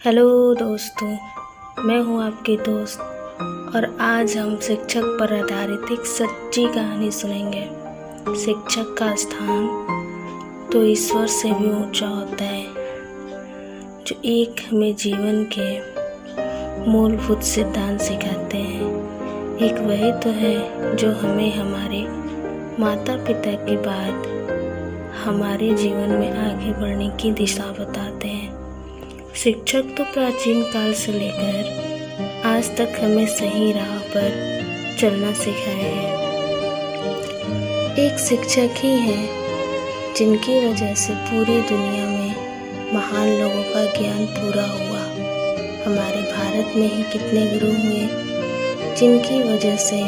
Hello दोस्तों, मैं हूं आपकी दोस्त और आज हम शिक्षक पर आधारित एक सच्ची कहानी सुनेंगे। शिक्षक का स्थान तो ईश्वर से भी ऊंचा होता है, जो एक हमें जीवन के मूलभूत सिद्धांत सिखाते हैं। एक वही तो है जो हमें हमारे माता पिता के बाद हमारे जीवन में आगे बढ़ने की दिशा बताते हैं। शिक्षक तो प्राचीन काल से लेकर आज तक हमें सही राह पर चलना सिखाए हैं। एक शिक्षक ही है जिनकी वजह से पूरी दुनिया में महान लोगों का ज्ञान पूरा हुआ। हमारे भारत में ही कितने गुरु हुए जिनकी वजह से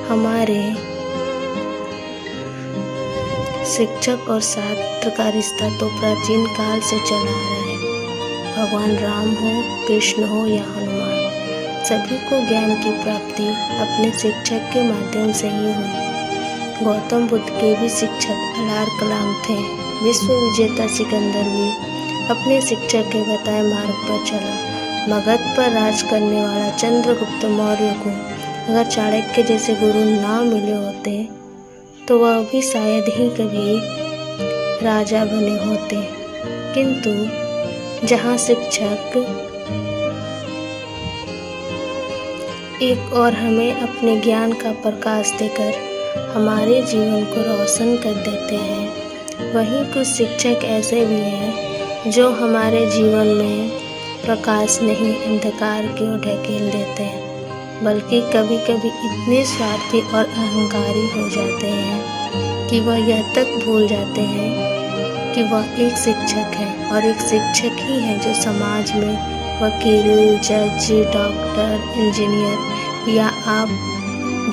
हमारे शिक्षक और छात्र का रिश्ता तो प्राचीन काल से चला आ रहा है। भगवान राम हो, कृष्ण हो या हनुमान, सभी को ज्ञान की प्राप्ति अपने शिक्षक के माध्यम से ही हुई। गौतम बुद्ध के भी शिक्षक अलार कलाम थे। विश्व विजेता सिकंदर भी अपने शिक्षक के बताए मार्ग पर चला। मगध पर राज करने वाला चंद्रगुप्त मौर्य को अगर चाणक्य जैसे गुरु ना मिले होते तो वह भी शायद ही कभी राजा बने होते। किंतु जहाँ शिक्षक एक और हमें अपने ज्ञान का प्रकाश देकर हमारे जीवन को रोशन कर देते हैं, वहीं कुछ शिक्षक ऐसे भी हैं जो हमारे जीवन में प्रकाश नहीं अंधकार की ओर ढकेल देते हैं, बल्कि कभी कभी इतने स्वार्थी और अहंकारी हो जाते हैं कि वह यह तक भूल जाते हैं कि वह एक शिक्षक है और एक शिक्षक ही है जो समाज में वकील, जज, डॉक्टर, इंजीनियर या आप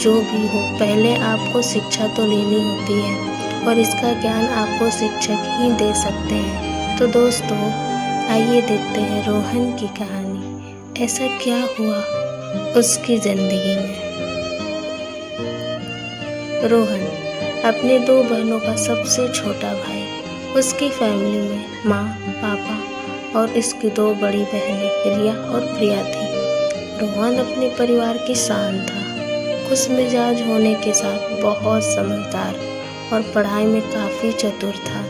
जो भी हो, पहले आपको शिक्षा तो लेनी होती है और इसका ज्ञान आपको शिक्षक ही दे सकते हैं। तो दोस्तों, आइए देखते हैं रोहन की कहानी। ऐसा क्या हुआ उसकी जिंदगी में। रोहन अपने 2 बहनों का सबसे छोटा भाई। उसकी फैमिली में माँ, पापा और इसकी 2 बड़ी बहनें रिया और प्रिया थी। रोहन अपने परिवार की शान था। खुश मिजाज होने के साथ बहुत समझदार और पढ़ाई में काफ़ी चतुर था।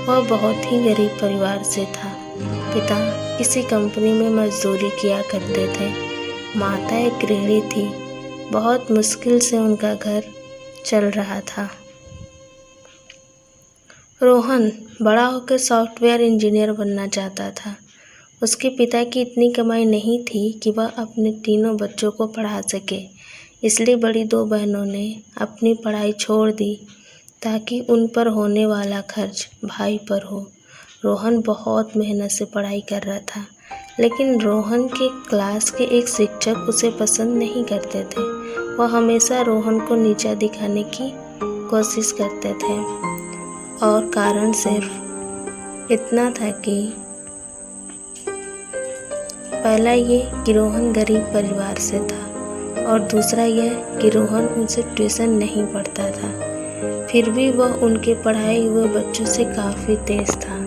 वह बहुत ही गरीब परिवार से था। पिता किसी कंपनी में मजदूरी किया करते थे। माता एक गृहिणी थी। बहुत मुश्किल से उनका घर चल रहा था। रोहन बड़ा होकर सॉफ्टवेयर इंजीनियर बनना चाहता था। उसके पिता की इतनी कमाई नहीं थी कि वह अपने तीनों बच्चों को पढ़ा सके, इसलिए बड़ी 2 बहनों ने अपनी पढ़ाई छोड़ दी ताकि उन पर होने वाला खर्च भाई पर हो। रोहन बहुत मेहनत से पढ़ाई कर रहा था, लेकिन रोहन के क्लास के एक शिक्षक उसे पसंद नहीं करते थे। वह हमेशा रोहन को नीचा दिखाने की कोशिश करते थे और कारण सिर्फ इतना था कि पहला ये कि रोहन गरीब परिवार से था और दूसरा यह कि रोहन उनसे ट्यूशन नहीं पढ़ता था। फिर भी वह उनके पढ़ाए हुए बच्चों से काफ़ी तेज था,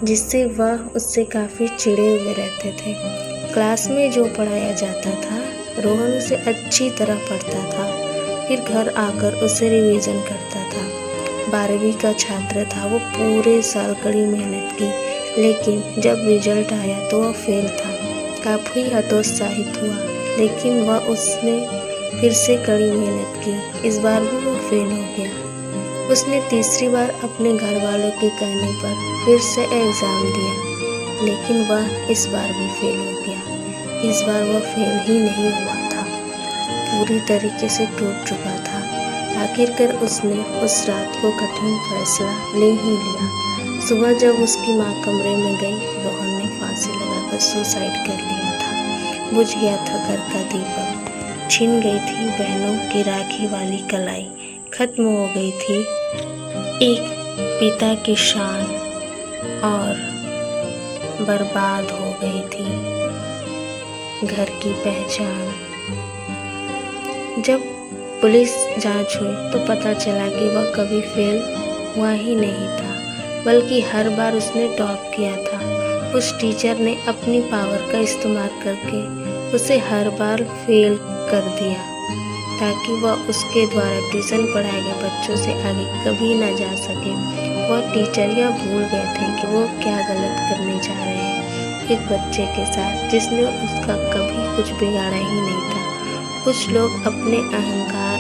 जिससे वह उससे काफ़ी चिढ़े हुए रहते थे। क्लास में जो पढ़ाया जाता था रोहन उसे अच्छी तरह पढ़ता था, फिर घर आकर उसे रिवीजन करता था। 12वीं का छात्र था। वो पूरे साल कड़ी मेहनत की, लेकिन जब रिजल्ट आया तो वह फेल था। काफ़ी हतोत्साहित हुआ, लेकिन उसने फिर से कड़ी मेहनत की। इस बार भी वो फेल हो गया। उसने तीसरी बार अपने घर वालों के कहने पर फिर से एग्ज़ाम दिया, लेकिन वह इस बार भी फेल हो गया। इस बार वह फेल ही नहीं हुआ था, पूरी तरीके से टूट चुका था। आखिरकार उसने उस रात को कठिन फैसला ले ही लिया। सुबह जब उसकी माँ कमरे में गई, रोहन ने फांसी लगाकर सुसाइड कर लिया था। बुझ गया था घर का दीपक, छिन गई थी बहनों की राखी वाली कलाई, खत्म हो गई थी एक पिता की शान और बर्बाद हो गई थी घर की पहचान। जब पुलिस जांच हुई तो पता चला कि वह कभी फेल हुआ ही नहीं था, बल्कि हर बार उसने टॉप किया था। उस टीचर ने अपनी पावर का इस्तेमाल करके उसे हर बार फेल कर दिया ताकि वह उसके द्वारा ट्यूशन पढ़ाए गए बच्चों से आगे कभी न जा सके। वह टीचर यह भूल गए थे कि वो क्या गलत करने जा रहे हैं एक बच्चे के साथ जिसने उसका कभी कुछ बिगाड़ा ही नहीं था। कुछ लोग अपने अहंकार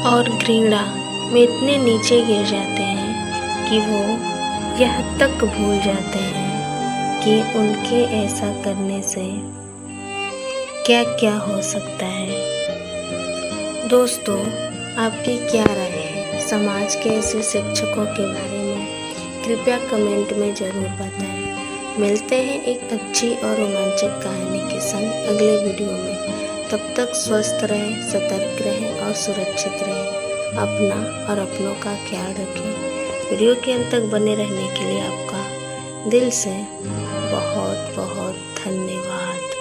और घृणा में इतने नीचे गिर जाते हैं कि वो यह तक भूल जाते हैं कि उनके ऐसा करने से क्या क्या हो सकता है। दोस्तों, आपकी क्या राय है समाज के ऐसे शिक्षकों के बारे में? कृपया कमेंट में ज़रूर बताएं। मिलते हैं एक अच्छी और रोमांचक कहानी के संग अगले वीडियो में। तब तक स्वस्थ रहें, सतर्क रहें और सुरक्षित रहें। अपना और अपनों का ख्याल रखें। वीडियो के अंत तक बने रहने के लिए आपका दिल से बहुत बहुत धन्यवाद।